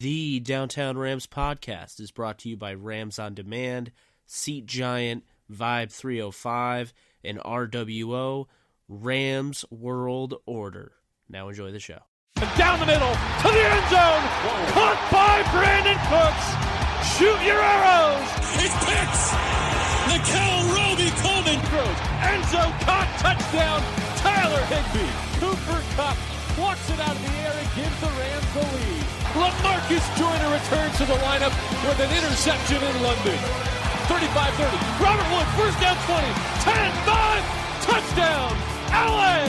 The Downtown Rams podcast is brought to you by Rams On Demand, Seat Giant, Vibe 305, and RWO, Rams World Order. Now enjoy the show. Down the middle, to the end zone, caught by Brandon Cooks. Shoot your arrows. It's Pitts. Nickel Roby Coleman throws. Enzo caught, touchdown. Tyler Higbee. Cooper Kupp walks it out of the air and gives the Rams the lead. LaMarcus Joyner returns to the lineup with an interception in London. 35-30. Robert Woods, first down 20. 10-5. Touchdown. LA!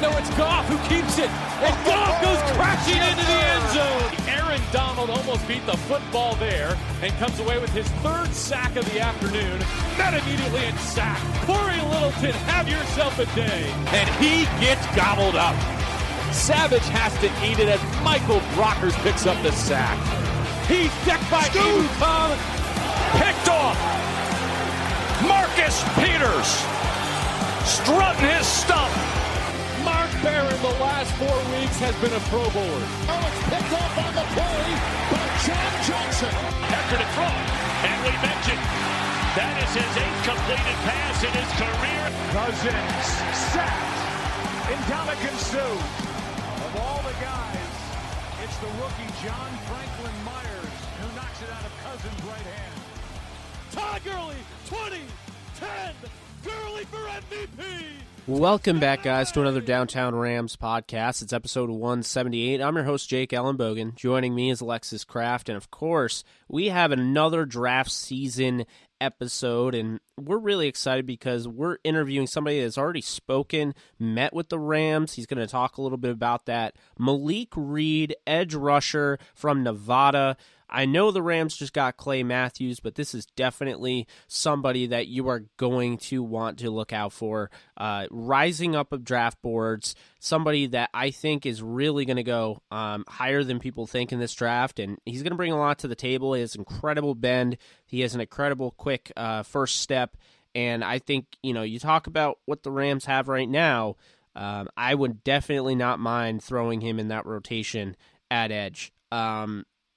No, it's Goff who keeps it. And Goff goes crashing into the end zone. Aaron Donald almost beat the football there and comes away with his third sack of the afternoon. Met immediately and sacked. Corey Littleton, have yourself a day. And he gets gobbled up. Savage has to eat it as Michael Brockers picks up the sack. He's decked by Ebu Tom. Picked off. Marcus Peters strutting his stump. Mark Barron the last 4 weeks has been a Pro Bowler. Oh, it's picked off on the play by John Johnson. After the throw, and we mentioned that is his 8th completed pass in his career. Cousins sacked. Ndamukong Suh. Of all the guys, it's the rookie John Franklin Myers who knocks it out of Cousins' right hand. Todd Gurley, 20, 10, Gurley for MVP. Welcome back, guys, to another Downtown Rams podcast. It's episode 178. I'm your host, Jake Ellenbogen. Joining me is Alexis Kraft, and of course, we have another draft season episode, and we're really excited because we're interviewing somebody that's already spoken, met with the Rams. He's going to talk a little bit about that. Malik Reed, edge rusher from Nevada. I know the Rams just got Clay Matthews, but this is definitely somebody that you are going to want to look out for. Rising up of draft boards, somebody that I think is really going to go higher than people think in this draft, and he's going to bring a lot to the table. He has incredible bend. He has an incredible quick first step, and I think, you talk about what the Rams have right now, I would definitely not mind throwing him in that rotation at edge.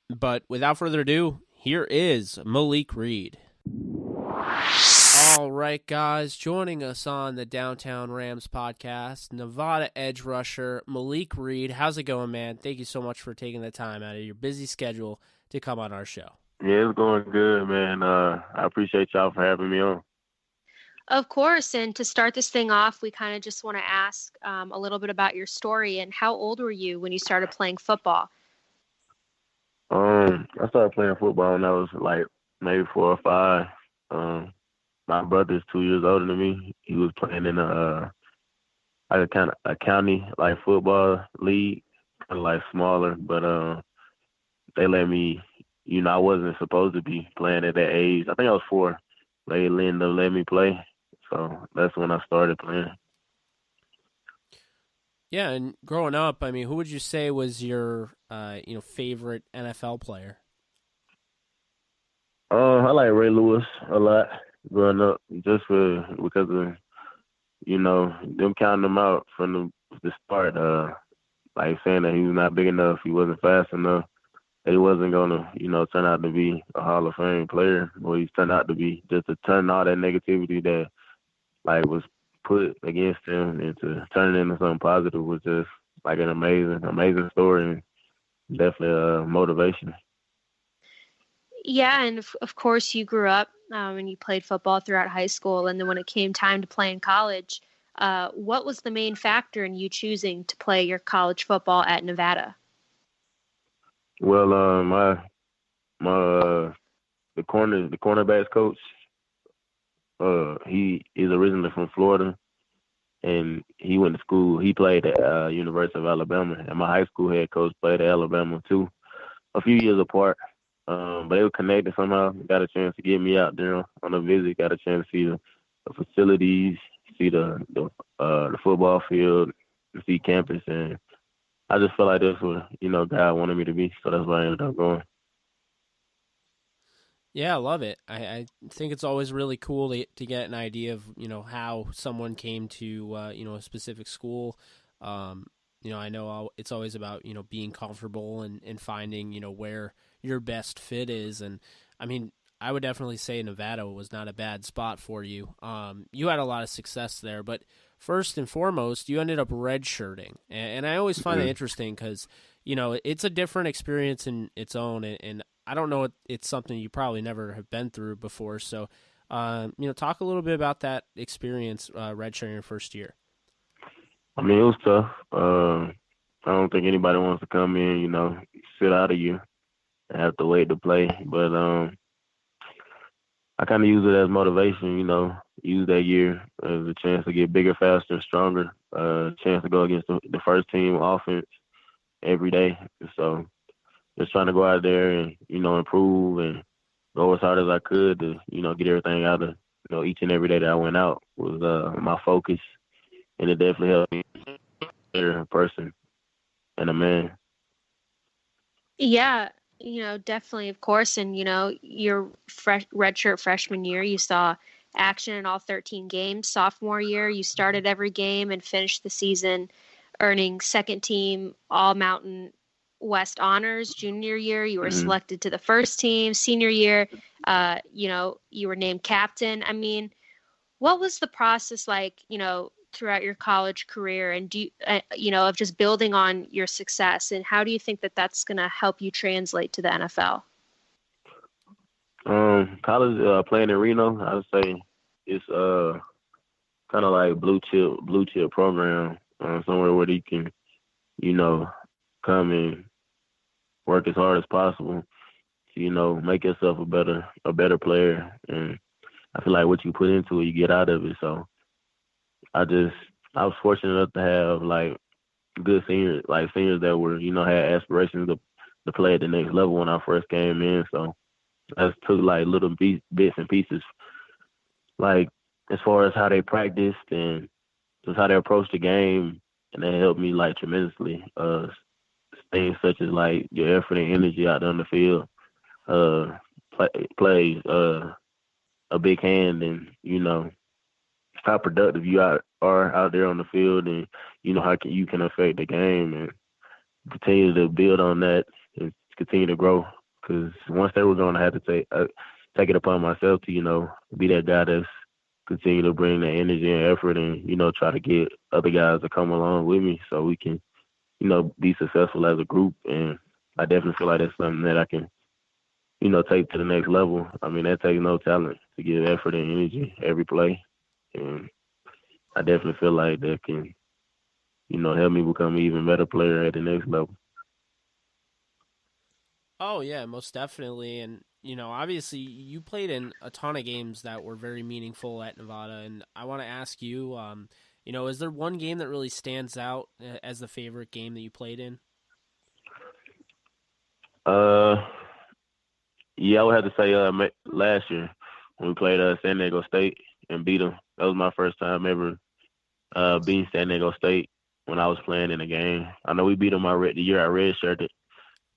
But without further ado, here is Malik Reed. All right, guys, joining us on the Downtown Rams podcast, Nevada edge rusher Malik Reed. How's it going, man? Thank you so much for taking the time out of your busy schedule to come on our show. Yeah, it's going good, man. I appreciate y'all for having me on. Of course, and to start this thing off, we kind of just want to ask a little bit about your story and how old were you when you started playing football? I started playing football when I was like maybe 4 or 5. My brother's 2 years older than me. He was playing in a county like football league, kind of like smaller, but they let me. I wasn't supposed to be playing at that age. I think I was 4. They ended up letting me play, so that's when I started playing. Yeah, and growing up, I mean, who would you say was your, favorite NFL player? I like Ray Lewis a lot growing up, just because of, them counting him out from the start, like saying that he was not big enough, he wasn't fast enough, that he wasn't going to, turn out to be a Hall of Fame player, or he's turned out to be, just to turn all that negativity that, was put against him and to turn it into something positive was just like an amazing story, and definitely a motivation. Yeah, and of course you grew up and you played football throughout high school, and then when it came time to play in college, what was the main factor in you choosing to play your college football at Nevada? Well, the cornerbacks coach, he is originally from Florida, and he went to school. He played at University of Alabama, and my high school head coach played at Alabama too, a few years apart. But they were connected somehow. Got a chance to get me out there on a visit. Got a chance to see the facilities, see the football field, see campus, and I just felt like that's what God wanted me to be. So that's why I ended up going. Yeah, I love it. I think it's always really cool to get an idea of, how someone came to, a specific school. I know it's always about, being comfortable and finding, where your best fit is. And I mean, I would definitely say Nevada was not a bad spot for you. You had a lot of success there, but first and foremost, you ended up redshirting. And I always find it interesting because, it's a different experience in its own. And I don't know, it's something you probably never have been through before. So, talk a little bit about that experience, redshirting your first year. I mean, it was tough. I don't think anybody wants to come in, sit out a year and have to wait to play. But I kind of use it as motivation, use that year as a chance to get bigger, faster, and stronger, chance to go against the first team offense every day. So just trying to go out there and, improve and go as hard as I could to, get everything out of, each and every day that I went out was my focus. And it definitely helped me be a better person and a man. Yeah, definitely, of course. And, your redshirt freshman year, you saw action in all 13 games. Sophomore year, you started every game and finished the season earning second team All-Mountain West honors. Junior year, you were selected to the first team. Senior year, you were named captain. I mean, what was the process like, throughout your college career, and do you, of just building on your success, and how do you think that that's going to help you translate to the NFL? College, playing in Reno, I would say it's kind of like blue chip program, somewhere where you can, come and work as hard as possible to, make yourself a better player. And I feel like what you put into it, you get out of it. So I was fortunate enough to have like good seniors that were, had aspirations to play at the next level when I first came in. So I just took like little bits and pieces, like as far as how they practiced and just how they approached the game, and that helped me like tremendously. Things such as like your effort and energy out there on the field plays a big hand in, how productive you are out there on the field, and how you can affect the game, and continue to build on that and continue to grow. Because once they were going, I had to take it upon myself to be that guy that's continue to bring that energy and effort, and try to get other guys to come along with me so we can be successful as a group. And I definitely feel like that's something that I can take to the next level. I mean, that takes no talent to give effort and energy every play. And I definitely feel like that can, help me become an even better player at the next level. Oh, yeah, most definitely. And, obviously you played in a ton of games that were very meaningful at Nevada. And I want to ask you, is there one game that really stands out as the favorite game that you played in? Yeah, I would have to say last year when we played San Diego State and beat them. That was my first time ever beating San Diego State when I was playing in a game. I know we beat them the year I redshirted,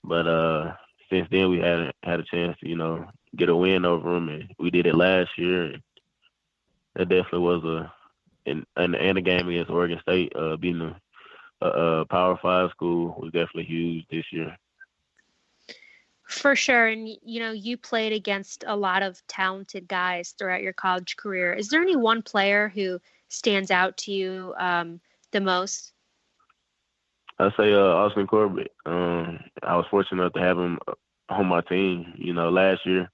but since then we hadn't had a chance to, get a win over them, and we did it last year. And that definitely was a game against Oregon State. Beating a Power 5 school was definitely huge this year. For sure. And, you played against a lot of talented guys throughout your college career. Is there any one player who stands out to you the most? I'd say Austin Corbett. I was fortunate enough to have him on my team. Last year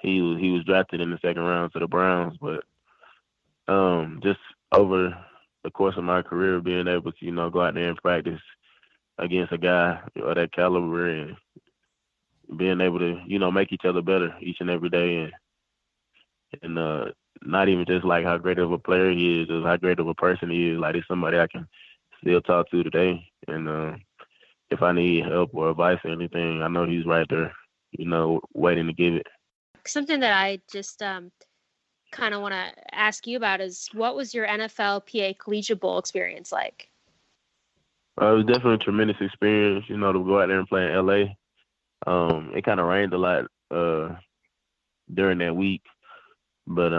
he was drafted in the second round to the Browns, but just over the course of my career, being able to go out there and practice against a guy of that caliber, and being able to make each other better each and every day, and not even just like how great of a player he is, just how great of a person he is. Like, it's somebody I can still talk to today, and if I need help or advice or anything, I know he's right there, waiting to give it. Something that I just kind of want to ask you about is, what was your NFL PA Collegiate Bowl experience like? It was definitely a tremendous experience, to go out there and play in LA. It kind of rained a lot during that week, but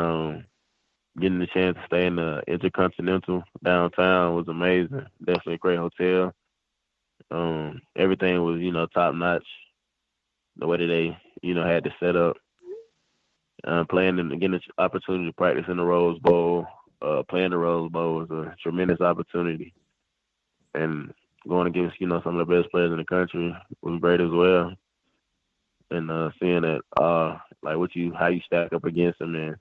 getting the chance to stay in the Intercontinental downtown was amazing. Definitely a great hotel. Everything was, top notch. The way that they, had to set up. Playing and getting the opportunity to practice in the Rose Bowl, playing the Rose Bowl was a tremendous opportunity. And going against, some of the best players in the country was great as well. And seeing that, how you stack up against them and,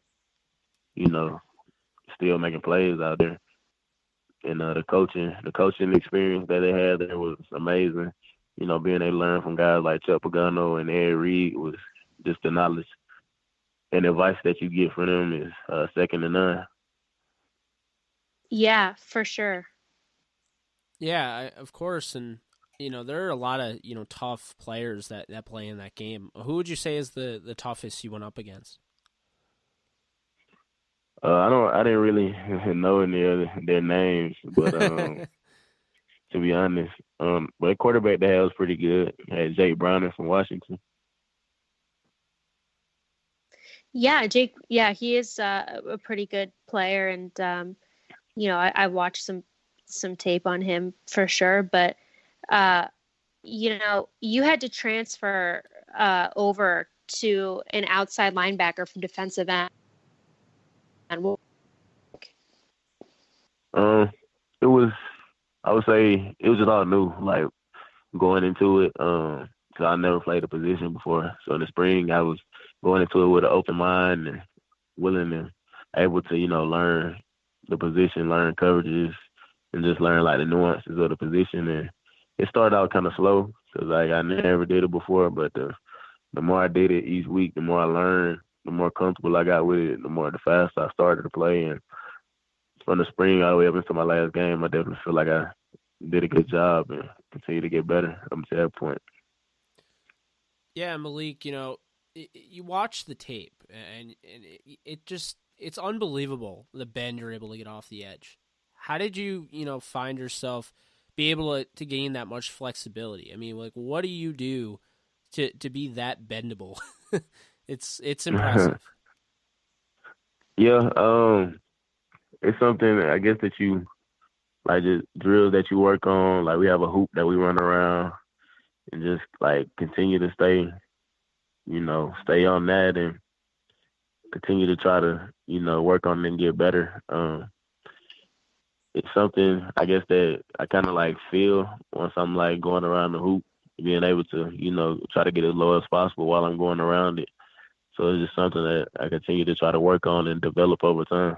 still making plays out there. And the coaching experience that they had there was amazing. Being able to learn from guys like Chuck Pagano and Malik Reed was just the knowledge and advice that you get from them is second to none. Yeah, for sure. Yeah, of course. And, there are a lot of, tough players that play in that game. Who would you say is the toughest you went up against? I didn't really know any of their names, but to be honest, but the quarterback they had was pretty good. Had Jake Browning from Washington. Yeah, Jake. Yeah, he is a pretty good player, and I watched some tape on him for sure. But you had to transfer over to an outside linebacker from defensive end. It was, I would say, it was just all new. Like going into it, because I never played a position before. So in the spring, I was going into it with an open mind and willing and able to, learn the position, learn coverages, and just learn like the nuances of the position. And it started out kind of slow because I never did it before. But the more I did it each week, the more I learned, the more comfortable I got with it, the faster I started to play. And from the spring all the way up into my last game, I definitely feel like I did a good job and continue to get better up to that point. Yeah, Malik, you watch the tape, and it's unbelievable the bend you're able to get off the edge. How did you, find yourself be able to gain that much flexibility? I mean, like, what do you do to be that bendable? It's impressive. Yeah, it's something I guess that you like, just drills that you work on. Like we have a hoop that we run around and just like continue to stay on that and continue to try to, work on it and get better. It's something I guess that I kind of like feel once I'm like going around the hoop, being able to, try to get as low as possible while I'm going around it. So it's just something that I continue to try to work on and develop over time.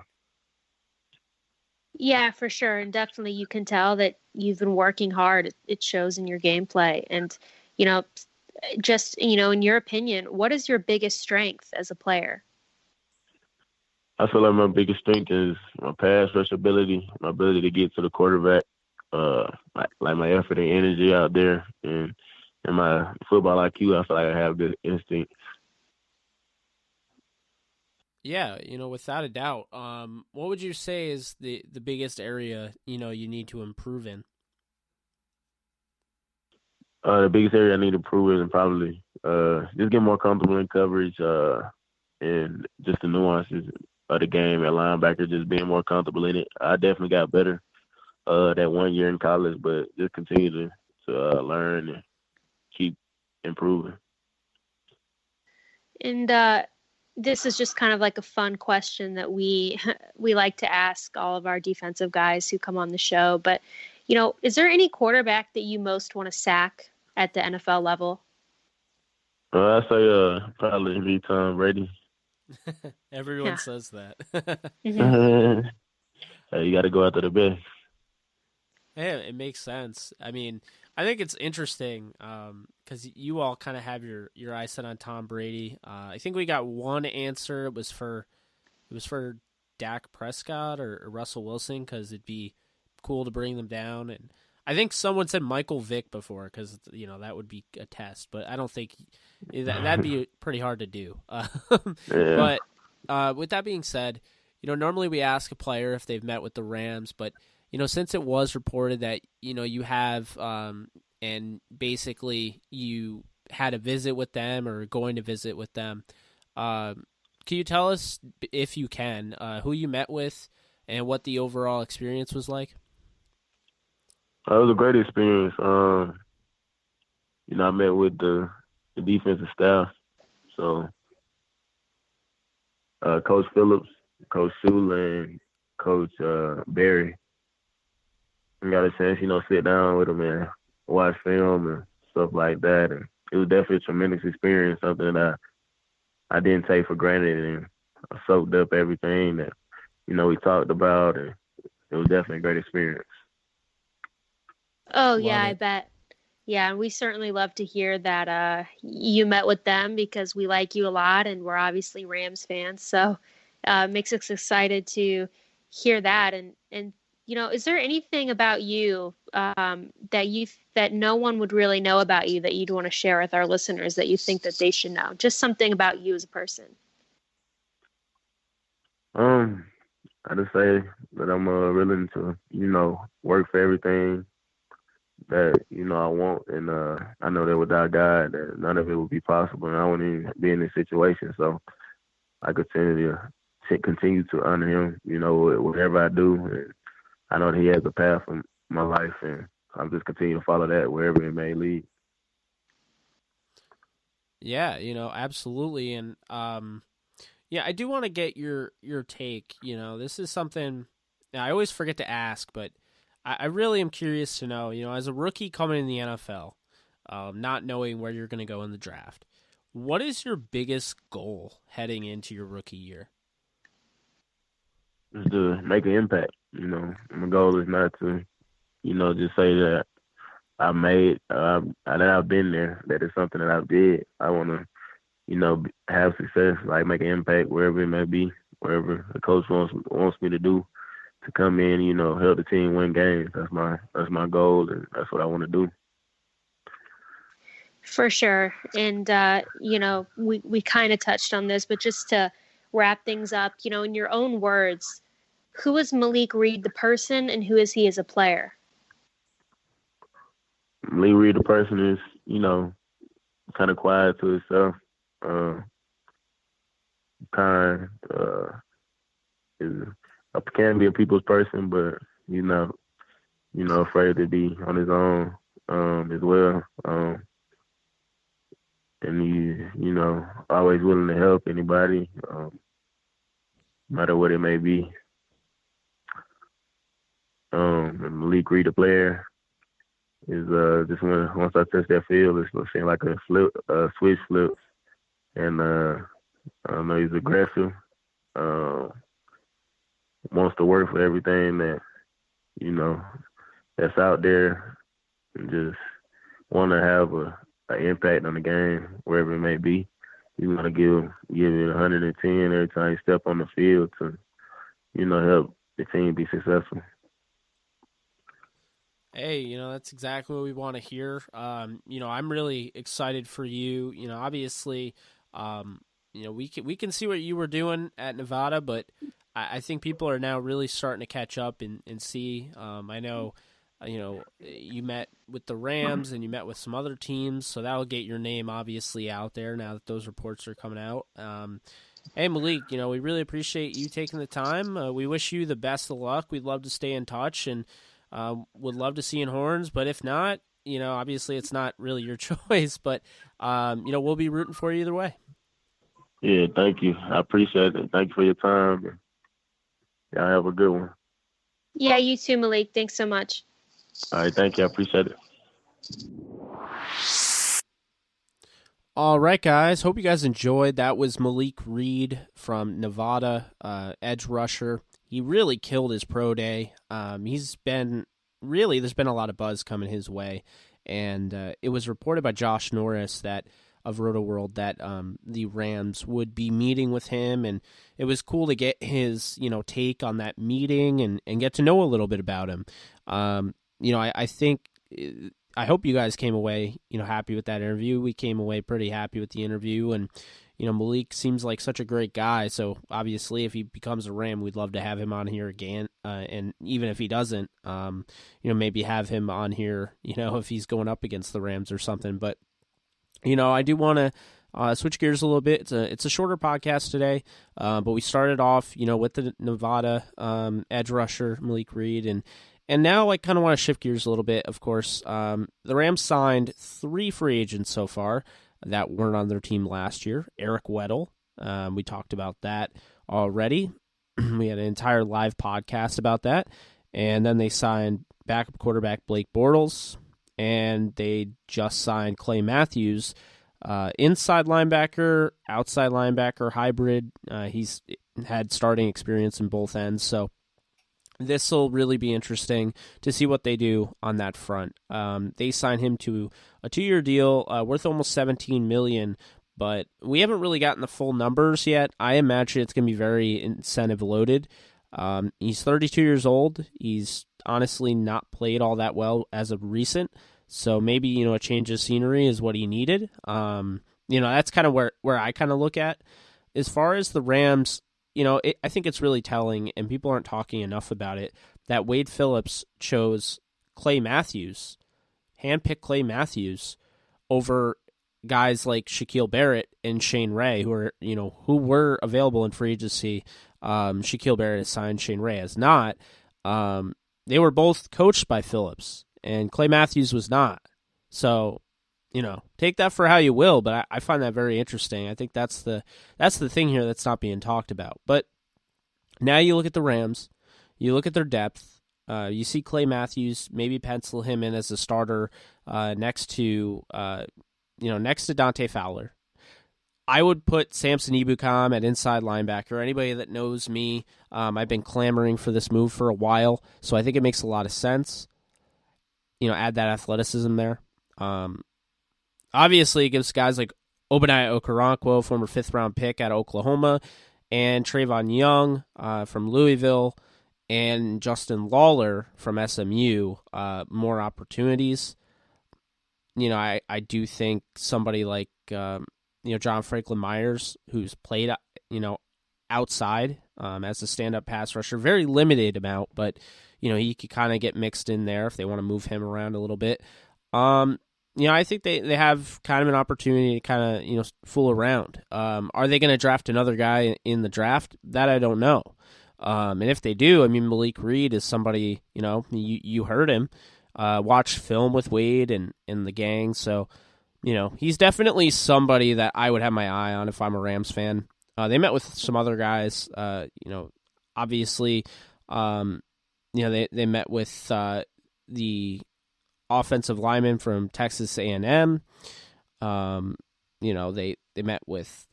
Yeah, for sure. And definitely you can tell that you've been working hard. It shows in your gameplay. And, just, in your opinion, what is your biggest strength as a player? I feel like my biggest strength is my pass rush ability, my ability to get to the quarterback, like my effort and energy out there, and my football IQ. I feel like I have good instinct. Yeah, without a doubt. What would you say is the biggest area, you need to improve in? The biggest area I need to improve is probably just get more comfortable in coverage and just the nuances of the game at linebacker, just being more comfortable in it. I definitely got better that 1 year in college, but just continue to learn and keep improving. And this is just kind of like a fun question that we like to ask all of our defensive guys who come on the show. But, is there any quarterback that you most want to sack at the NFL level? I say probably be Tom Brady. Everyone says that. Mm-hmm. Hey, you got to go after the best. Yeah, it makes sense. I mean, I think it's interesting because you all kind of have your eyes set on Tom Brady. I think we got one answer. It was for Dak Prescott or Russell Wilson because it'd be cool to bring them down. And I think someone said Michael Vick before because that would be a test. But I don't think that'd be pretty hard to do. Yeah. But with that being said, normally we ask a player if they've met with the Rams, but since it was reported that, you have, and basically you had a visit with them or going to visit with them, can you tell us, if you can, who you met with and what the overall experience was like? It was a great experience. I met with the defensive staff. So Coach Phillips, Coach Shula, and Coach Barry. I got a chance, sit down with them and watch film and stuff like that. And it was definitely a tremendous experience, something that I didn't take for granted, and I soaked up everything that, we talked about, and it was definitely a great experience. Oh, yeah, I bet. Yeah, and we certainly love to hear that you met with them because we like you a lot, and we're obviously Rams fans. So it makes us excited to hear that. And is there anything about you that no one would really know about you that you'd want to share with our listeners that you think that they should know? Just something about you as a person. I just say that I'm willing to, work for everything that, I want. And I know that without God, that none of it would be possible. And I wouldn't even be in this situation. So I continue to honor him, whatever I do. And I know that he has a path in my life, and I'll just continue to follow that wherever it may lead. Yeah, absolutely. And yeah, I do want to get your take. This is something I always forget to ask, but I really am curious to know, as a rookie coming in the NFL, not knowing where you're going to go in the draft, what is your biggest goal heading into your rookie year? Just to make an impact. My goal is not to, just say that I made, that I've been there, that it's something that I did. I want to, have success, like make an impact wherever it may be, wherever the coach wants me to do, to come in, help the team win games. That's my goal, and that's what I want to do. For sure. And, we kind of touched on this, but just to wrap things up, in your own words, who is Malik Reed the person, and who is he as a player? Malik Reed the person is, kind of quiet to himself, kind, can be a people's person, but afraid to be on his own as well. And he, always willing to help anybody, no matter what it may be. And Malik Reed, the player, is just once I touch that field, it's going to seem like a switch flips. And I know he's aggressive. Wants to work for everything that, that's out there, and just want to have an impact on the game wherever it may be. You want to give it 110 every time you step on the field to, help the team be successful. Hey, that's exactly what we want to hear. I'm really excited for you. Obviously, we can see what you were doing at Nevada, but I think people are now really starting to catch up and see. I know, you met with the Rams and you met with some other teams, so that'll get your name obviously out there now that those reports are coming out. Hey, Malik, we really appreciate you taking the time. We wish you the best of luck. We'd love to stay in touch and would love to see you in Horns, but if not, obviously it's not really your choice, but, we'll be rooting for you either way. Yeah, thank you. I appreciate it. Thank you for your time. Y'all have a good one. Yeah, you too, Malik. Thanks so much. All right, thank you. I appreciate it. All right, guys. Hope you guys enjoyed. That was Malik Reed from Nevada, edge rusher. He really killed his pro day. There's been a lot of buzz coming his way, and it was reported by Josh Norris of Roto World that the Rams would be meeting with him, and it was cool to get his take on that meeting and get to know a little bit about him. I hope you guys came away happy with that interview. We came away pretty happy with the interview, and Malik seems like such a great guy. So obviously, if he becomes a Ram, we'd love to have him on here again. And even if he doesn't, maybe have him on here, if he's going up against the Rams or something. But I do want to switch gears a little bit. It's a shorter podcast today, but we started off, with the Nevada edge rusher Malik Reed, and And now I kind of want to shift gears a little bit, of course. The Rams signed 3 free agents so far that weren't on their team last year. Eric Weddle, we talked about that already. We had an entire live podcast about that. And then they signed backup quarterback Blake Bortles, and they just signed Clay Matthews, inside linebacker, outside linebacker, hybrid. He's had starting experience in both ends, so this will really be interesting to see what they do on that front. They signed him to a 2-year deal worth almost $17 million, but we haven't really gotten the full numbers yet. I imagine it's going to be very incentive loaded. He's 32 years old. He's honestly not played all that well as of recent, so maybe a change of scenery is what he needed. That's kind of where I kind of look at as far as the Rams. I think it's really telling, and people aren't talking enough about it, that Wade Phillips chose Clay Matthews, handpicked Clay Matthews, over guys like Shaquille Barrett and Shane Ray, who were available in free agency. Shaquille Barrett has signed, Shane Ray has not. They were both coached by Phillips, and Clay Matthews was not. So, take that for how you will, but I find that very interesting. I think that's the thing here that's not being talked about. But now you look at the Rams, you look at their depth, you see Clay Matthews, maybe pencil him in as a starter next to Dante Fowler. I would put Samson Ebukam at inside linebacker. Anybody that knows me, I've been clamoring for this move for a while, so I think it makes a lot of sense. Add that athleticism there. Obviously, it gives guys like Obadiah Okoronkwo, former 5th-round pick out of Oklahoma, and Trayvon Young from Louisville, and Justin Lawler from SMU more opportunities. I do think somebody like John Franklin Myers, who's played outside as a stand-up pass rusher, very limited amount, but he could kind of get mixed in there if they want to move him around a little bit. I think they have kind of an opportunity to kind of, fool around. Are they going to draft another guy in the draft? That I don't know. And if they do, Malik Reed is somebody, you heard him, watch film with Wade and the gang. So, he's definitely somebody that I would have my eye on if I'm a Rams fan. They met with some other guys, obviously, they met with the offensive lineman from Texas A&M. They met with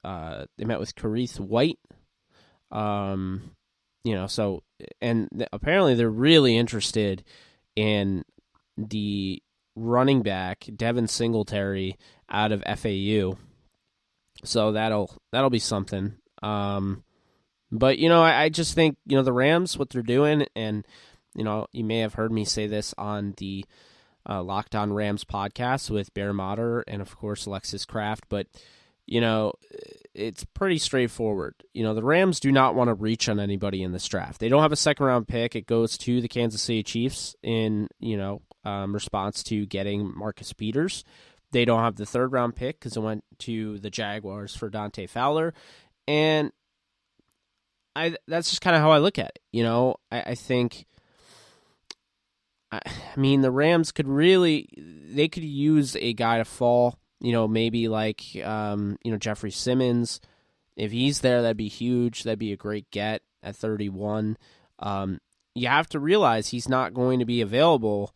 Kareth White. So, and apparently they're really interested in the running back Devin Singletary out of FAU. So that'll be something. But I just think the Rams, what they're doing, and you may have heard me say this on the Locked On Rams podcast with Bear Motter and, of course, Alexis Kraft, but, it's pretty straightforward. The Rams do not want to reach on anybody in this draft. They don't have a second-round pick. It goes to the Kansas City Chiefs in, response to getting Marcus Peters. They don't have the third-round pick because it went to the Jaguars for Dante Fowler, and that's just kind of how I look at it. I think... the Rams could use a guy to fall, maybe like, Jeffrey Simmons. If he's there, that'd be huge. That'd be a great get at 31. You have to realize he's not going to be available,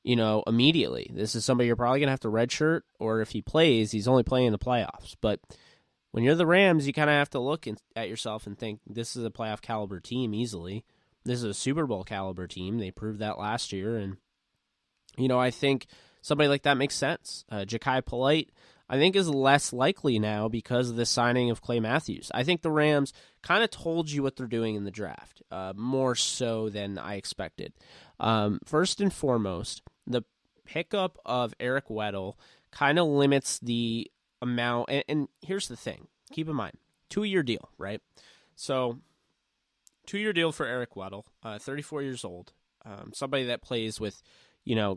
immediately. This is somebody you're probably going to have to redshirt, or if he plays, he's only playing in the playoffs. But when you're the Rams, you kind of have to look at yourself and think, this is a playoff caliber team easily. This is a Super Bowl caliber team. They proved that last year. And, I think somebody like that makes sense. Ja'Kai Polite, I think, is less likely now because of the signing of Clay Matthews. I think the Rams kind of told you what they're doing in the draft, more so than I expected. First and foremost, the pickup of Eric Weddle kind of limits the amount. And here's the thing. Keep in mind, 2-year deal, right? So... 2-year deal for Eric Weddle, 34 years old, somebody that plays with,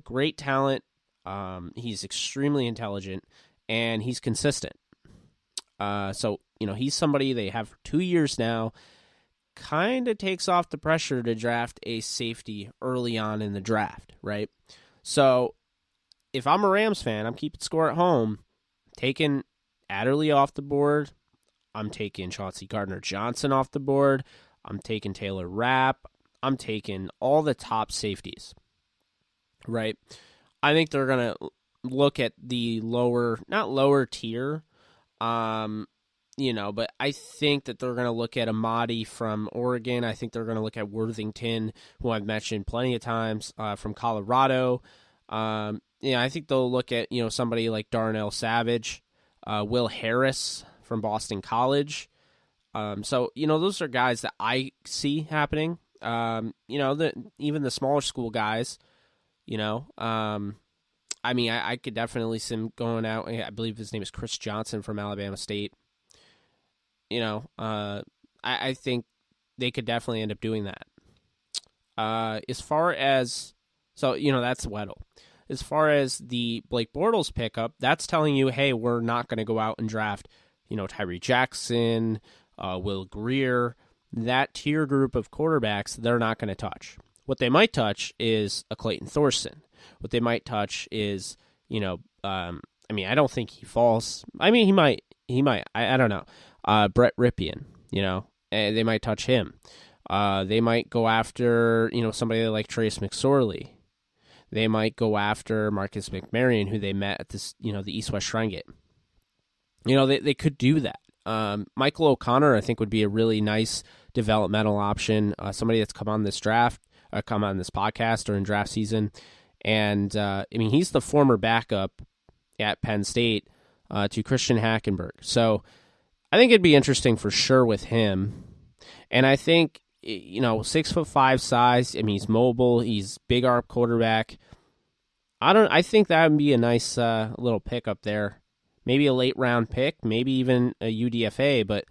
great talent. He's extremely intelligent, and he's consistent. So, he's somebody they have for 2 years now. kind of takes off the pressure to draft a safety early on in the draft, right? So if I'm a Rams fan, I'm keeping score at home, taking Adderley off the board. I'm taking Chauncey Gardner-Johnson off the board. I'm taking Taylor Rapp. I'm taking all the top safeties, right? I think they're going to look at the not lower tier, but I think that they're going to look at Amadi from Oregon. I think they're going to look at Worthington, who I've mentioned plenty of times, from Colorado. I think they'll look at, somebody like Darnell Savage, Will Harris from Boston College. Those are guys that I see happening. Even the smaller school guys, I could definitely see him going out. I believe his name is Chris Johnson from Alabama State. I think they could definitely end up doing that. As far as, that's Weddle. As far as the Blake Bortles pickup, that's telling you, hey, we're not going to go out and draft, Tyree Jackson, Will Greer, that tier group of quarterbacks, they're not going to touch. What they might touch is a Clayton Thorson. What they might touch is, I don't think he falls. He might. I don't know. Brett Ripien, they might touch him. They might go after, somebody like Trace McSorley. They might go after Marcus McMaryion, who they met at this, the East-West Shrine Game. They could do that. Michael O'Connor, I think, would be a really nice developmental option. Somebody that's come on this podcast during draft season. And, he's the former backup at Penn State to Christian Hackenberg. So I think it'd be interesting for sure with him. And I think, 6'5" size. He's mobile. He's big arm quarterback. I think that would be a nice little pick up there. Maybe a late round pick, maybe even a UDFA, but,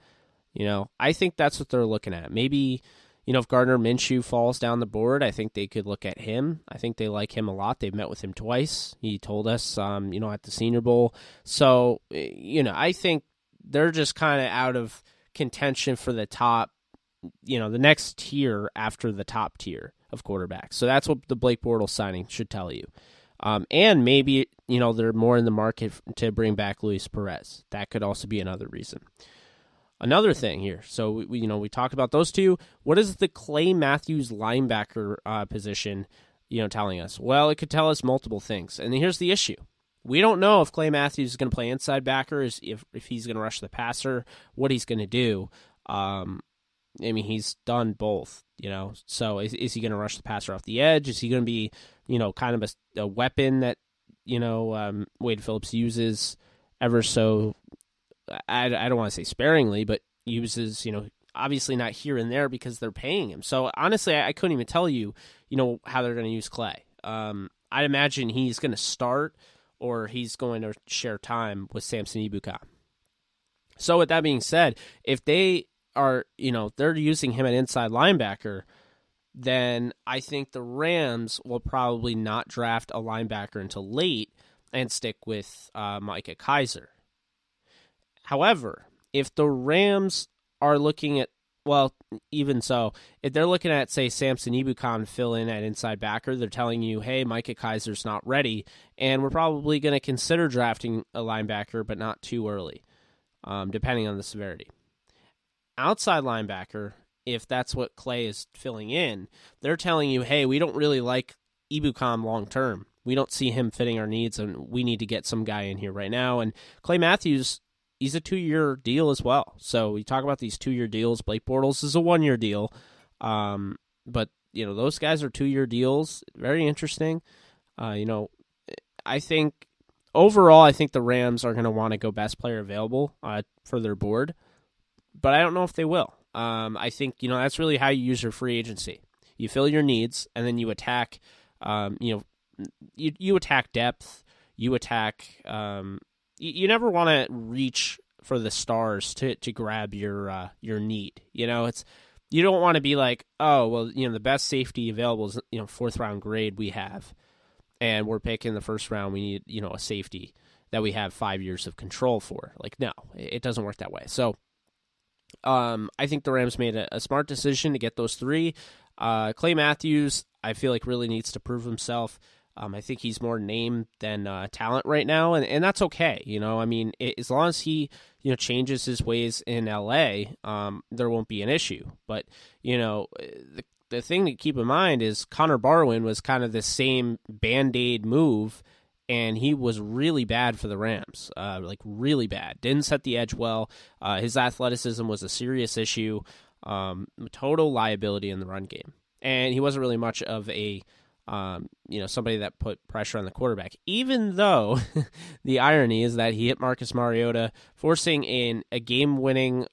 I think that's what they're looking at. Maybe, if Gardner Minshew falls down the board, I think they could look at him. I think they like him a lot. They've met with him twice. He told us, at the Senior Bowl. So, I think they're just kind of out of contention for the top, the next tier after the top tier of quarterbacks. So that's what the Blake Bortles signing should tell you. And maybe, they're more in the market to bring back Luis Perez. That could also be another reason. Another thing here. So, we talked about those two. What is the Clay Matthews linebacker position, telling us? Well, it could tell us multiple things. And here's the issue. We don't know if Clay Matthews is going to play inside backer, if he's going to rush the passer, what he's going to do. He's done both, So is he going to rush the passer off the edge? Is he going to be, kind of a weapon that, Wade Phillips uses ever so, I don't want to say sparingly, but uses, obviously not here and there because they're paying him. So honestly, I couldn't even tell you, how they're going to use Clay. I'd imagine he's going to start or he's going to share time with Samson Ebukam. So with that being said, if they are, they're using him at inside linebacker, then I think the Rams will probably not draft a linebacker until late and stick with Micah Kiser. However, if the Rams are looking at, even so, if they're looking at, say, Samson Ebukam to fill in at inside backer, they're telling you, hey, Micah Kiser's not ready, and we're probably going to consider drafting a linebacker, but not too early, depending on the severity. Outside linebacker, if that's what Clay is filling in, they're telling you, hey, we don't really like Ebukam long term. We don't see him fitting our needs, and we need to get some guy in here right now. And Clay Matthews, he's a 2-year deal as well. So we talk about these 2-year deals. Blake Bortles is a 1-year deal. But, those guys are 2-year deals. Very interesting. I think overall, I think the Rams are going to want to go best player available for their board. But I don't know if they will. I think, that's really how you use your free agency. You fill your needs, and then you attack, you attack depth. You attack, you never want to reach for the stars to grab your need. You don't want to be like, oh, well, the best safety available is, 4th round grade we have, and we're picking the 1st round. We need, a safety that we have 5 years of control for. Like, no, it doesn't work that way. So, I think the Rams made a smart decision to get those three. Clay Matthews, I feel like really needs to prove himself. I think he's more name than talent right now, and that's okay. I mean, as long as he changes his ways in LA, there won't be an issue. But the thing to keep in mind is Connor Barwin was kind of the same Band-Aid move, and he was really bad for the Rams, like really bad. Didn't set the edge well. His athleticism was a serious issue, total liability in the run game. And he wasn't really much of a somebody that put pressure on the quarterback, even though the irony is that he hit Marcus Mariota, forcing in a game-winning,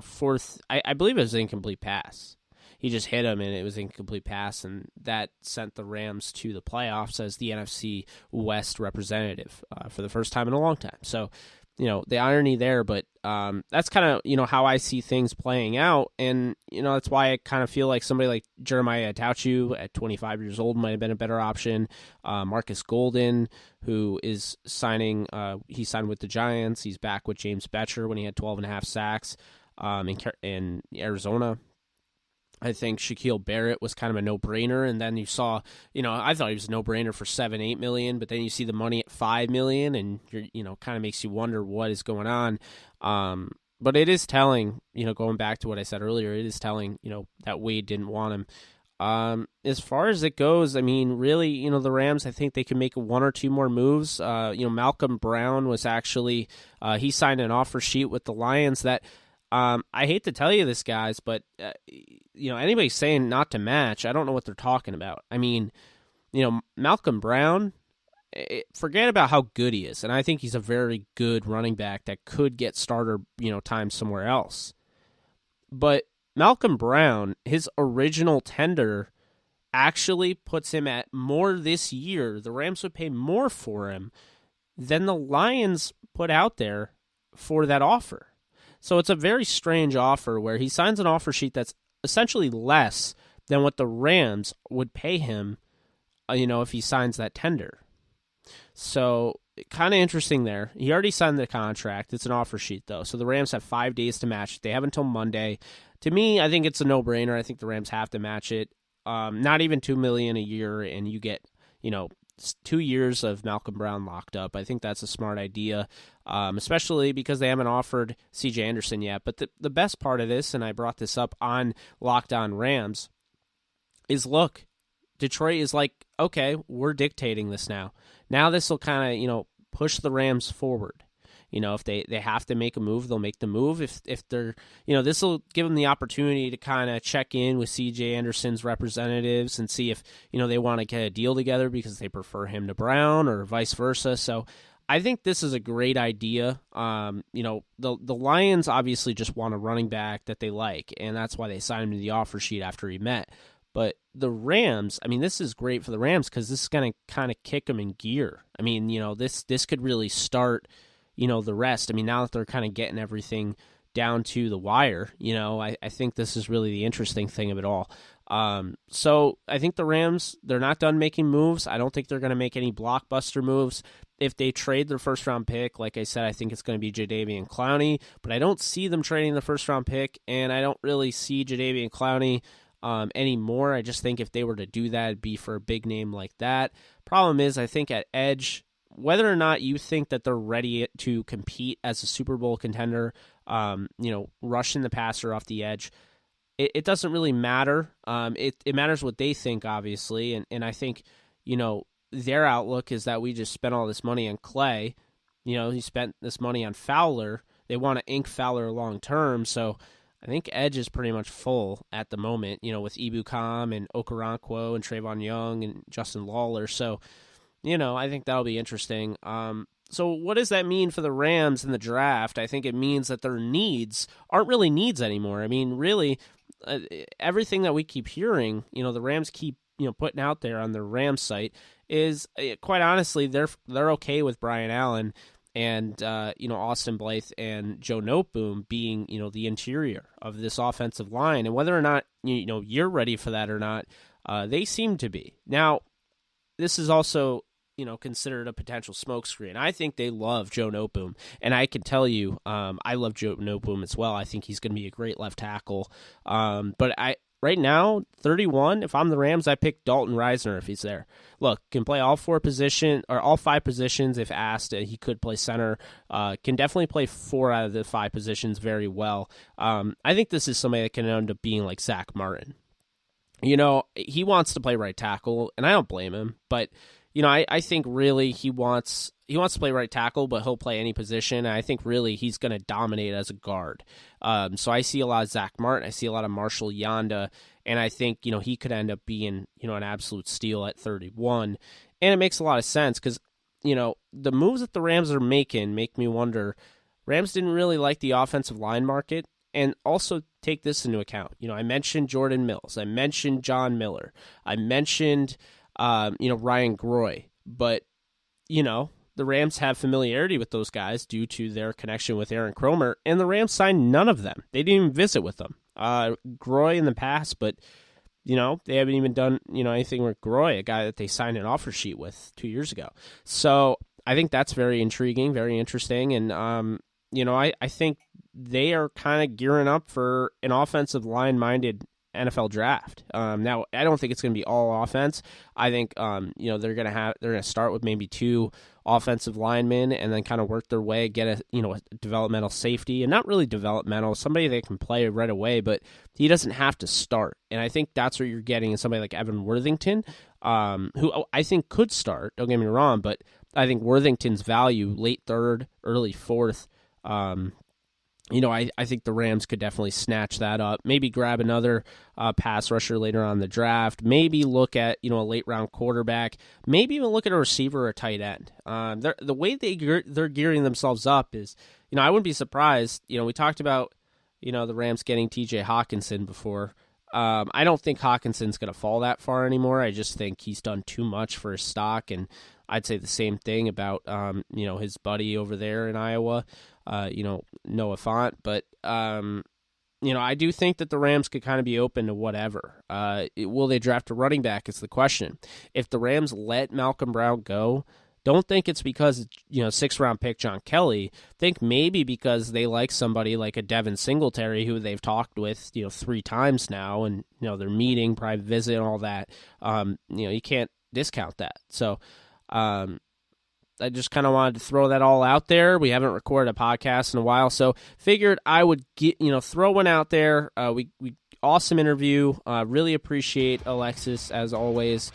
fourth, I believe it was an incomplete pass. He just hit him, and it was an incomplete pass, and that sent the Rams to the playoffs as the NFC West representative for the first time in a long time. So, the irony there, but that's kind of, how I see things playing out, and, that's why I kind of feel like somebody like Jeremiah Tauchu at 25 years old might have been a better option. Marcus Golden, who is signing, he signed with the Giants. He's back with James Betcher when he had 12.5 sacks in Arizona. I think Shaquille Barrett was kind of a no-brainer, and then you saw, I thought he was a no-brainer for $7-8 million, but then you see the money at $5 million, and kind of makes you wonder what is going on. But it is telling, going back to what I said earlier, it is telling, that Wade didn't want him. As far as it goes, I mean, really, the Rams, I think they can make one or two more moves. Malcolm Brown was actually, he signed an offer sheet with the Lions that. I hate to tell you this, guys, but, anybody saying not to match, I don't know what they're talking about. I mean, Malcolm Brown, forget about how good he is, and I think he's a very good running back that could get starter, time somewhere else. But Malcolm Brown, his original tender actually puts him at more this year. The Rams would pay more for him than the Lions put out there for that offer. So it's a very strange offer where he signs an offer sheet that's essentially less than what the Rams would pay him, if he signs that tender. So kind of interesting there. He already signed the contract. It's an offer sheet, though. So the Rams have 5 days to match it. They have until Monday. To me, I think it's a no-brainer. I think the Rams have to match it. Not even $2 million a year, and you get, 2 years of Malcolm Brown locked up. I think that's a smart idea, especially because they haven't offered C.J. Anderson yet. But the best part of this, and I brought this up on Locked On Rams, is look, Detroit is like, okay, we're dictating this now. Now this will kind of, push the Rams forward. If they have to make a move, they'll make the move. If they're, this will give them the opportunity to kind of check in with C.J. Anderson's representatives and see if, they want to get a deal together because they prefer him to Brown or vice versa. So I think this is a great idea. The Lions obviously just want a running back that they like, and that's why they signed him to the offer sheet after he met. But the Rams, I mean, this is great for the Rams because this is going to kind of kick them in gear. I mean, this could really start the rest. I mean, now that they're kind of getting everything down to the wire, I think this is really the interesting thing of it all. So I think the Rams, they're not done making moves. I don't think they're going to make any blockbuster moves. If they trade their first-round pick, like I said, I think it's going to be Jadeveon Clowney, but I don't see them trading the first-round pick, and I don't really see Jadeveon Clowney anymore. I just think if they were to do that, it'd be for a big name like that. Problem is, I think at edge, whether or not you think that they're ready to compete as a Super Bowl contender, rushing the passer off the edge, it doesn't really matter. It matters what they think, obviously, and I think, their outlook is that we just spent all this money on Clay. He spent this money on Fowler. They want to ink Fowler long term, so I think edge is pretty much full at the moment, with Ibukam and Okoronkwo and Trayvon Young and Justin Lawler, so I think that'll be interesting. So what does that mean for the Rams in the draft? I think it means that their needs aren't really needs anymore. I mean, really, everything that we keep hearing, the Rams keep, putting out there on the Rams site is, quite honestly, they're okay with Brian Allen and, Austin Blythe and Joe Noteboom being, the interior of this offensive line. And whether or not, you're ready for that or not, they seem to be. Now, this is also considered a potential smokescreen. I think they love Joe Noteboom, and I can tell you, I love Joe Noteboom as well. I think he's going to be a great left tackle. But right now, 31, if I'm the Rams, I pick Dalton Reisner if he's there. Look, can play all 5 positions if asked. He could play center. Can definitely play 4 out of the 5 positions very well. I think this is somebody that can end up being like Zach Martin. He wants to play right tackle, and I don't blame him, but I think really he wants to play right tackle, but he'll play any position. And I think really he's going to dominate as a guard. So I see a lot of Zach Martin. I see a lot of Marshall Yanda, and I think he could end up being an absolute steal at 31. And it makes a lot of sense because the moves that the Rams are making make me wonder. Rams didn't really like the offensive line market. And also take this into account. I mentioned Jordan Mills. I mentioned John Miller. I mentioned Ryan Groy. But, the Rams have familiarity with those guys due to their connection with Aaron Kromer, and the Rams signed none of them. They didn't even visit with them. Groy in the past, but, they haven't even done, anything with Groy, a guy that they signed an offer sheet with 2 years ago. So I think that's very intriguing, very interesting, and, I think they are kind of gearing up for an offensive line-minded NFL draft. Now, I don't think it's going to be all offense. I think they're going to start with maybe 2 offensive linemen and then kind of work their way, get a developmental safety, and not really developmental, somebody they can play right away, but he doesn't have to start. And I think that's what you're getting in somebody like Evan Worthington, who I think could start. Don't get me wrong, but I think Worthington's value late 3rd, early 4th. I think the Rams could definitely snatch that up. Maybe grab another pass rusher later on in the draft. Maybe look at a late round quarterback. Maybe even look at a receiver or a tight end. The way they're gearing themselves up is, I wouldn't be surprised. We talked about the Rams getting T.J. Hawkinson before. I don't think Hawkinson's going to fall that far anymore. I just think he's done too much for his stock, and I'd say the same thing about his buddy over there in Iowa. Noah Fant, but I do think that the Rams could kind of be open to whatever. Will they draft a running back is the question. If the Rams let Malcolm Brown go, don't think it's because 6th-round pick John Kelly. Think maybe because they like somebody like a Devin Singletary who they've talked with 3 times now, and they're meeting, private visit, and all that. You can't discount that. So. I just kind of wanted to throw that all out there. We haven't recorded a podcast in a while, so figured I would throw one out there. We awesome interview. Really appreciate Alexis as always.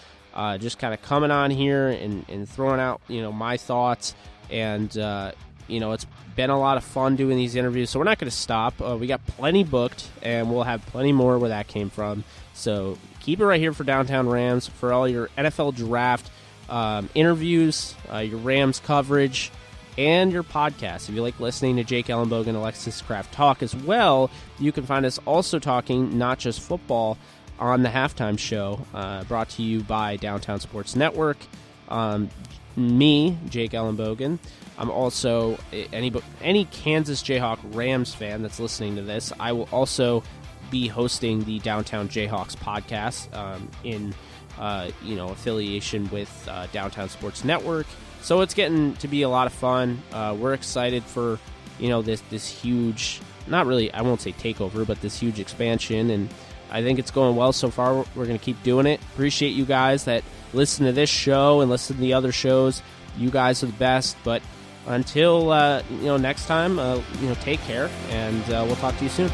Just kind of coming on here and throwing out my thoughts, and it's been a lot of fun doing these interviews. So we're not going to stop. We got plenty booked, and we'll have plenty more where that came from. So keep it right here for Downtown Rams for all your NFL draft. Interviews, your Rams coverage, and your podcast. If you like listening to Jake Ellenbogen and Alexis Kraft talk as well, you can find us also talking not just football on the Halftime Show, brought to you by Downtown Sports Network. Me, Jake Ellenbogen. I'm also any Kansas Jayhawk Rams fan that's listening to this. I will also be hosting the Downtown Jayhawks podcast in affiliation with Downtown Sports Network. So it's getting to be a lot of fun. We're excited for, this huge, not really, I won't say takeover, but this huge expansion. And I think it's going well so far. We're going to keep doing it. Appreciate you guys that listen to this show and listen to the other shows. You guys are the best. But until, next time, take care, and we'll talk to you soon.